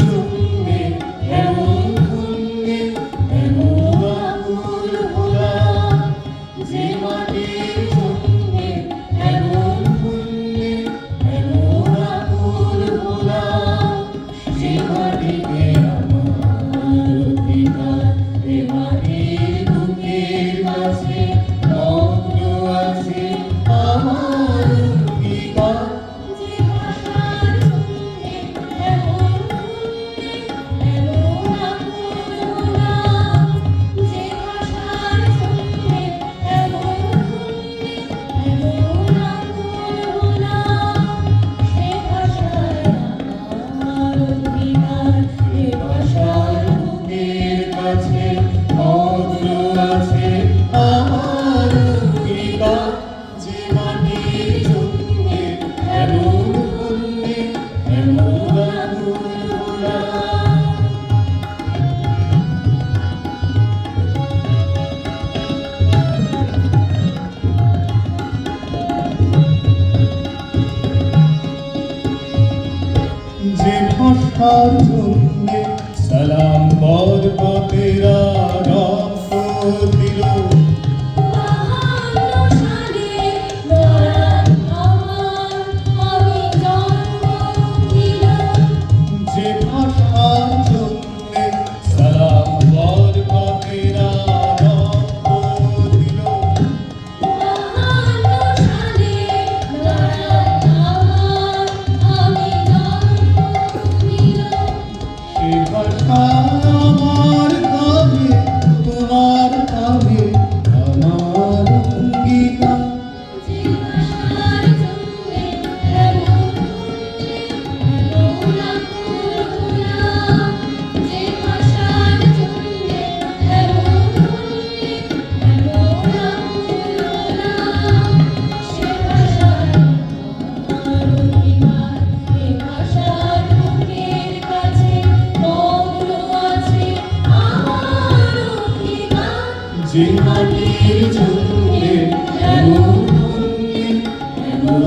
জন্যে এমন পুণ্যে এমন আকুল ভোলা, যে মাটির জন্যে এমন পুণ্যে এমন আকুল ভোলা, সে মাটিতে আমার অধিকার, এ মাটির বুকের কাছে মগ্ন আছে আমার অঙ্গীকার। যে ভাষার জন্যে এমন পুণ্যে এমন আকুল ভোলা, যে ভাষার জন্যে এমন পুণ্যে এমন আকুল ভোলা, সে ভাষায় আমার অধিকার, এ ভাষার বুকের কাছে মগ্ন আছে আমার অঙ্গীকার। যে মাটির জন্যে এমন পুণ্যে এমন আকুল ভোলা। যে ভাষার জন্যে সালাম বরকতেরা রক্ত দিল, বাহান্ন সালে নরাত আমার আমি জন্ম দিল। যে ভাষার জন্যে সালাম বরকতেরা রক্ত দিল, বাহান্ন সালে নরাত আমার আমি জন্ম দিল। সে ভাষা আমার কানে তোমার কানে আমার অঙ্গীকার। যে ভাষার জন্যে এমন পুণ্যে এমন আকুল ভোলা, যে ভাষার জন্যে এমন পুণ্যে এমন আকুল ভোলা, সে ভাষায় আমার অধিকার, এ ভাষার বুকের কাছে মগ্ন আছে আমার অঙ্গীকার। যে মাটির জন্যে এমন পুণ্যে এমন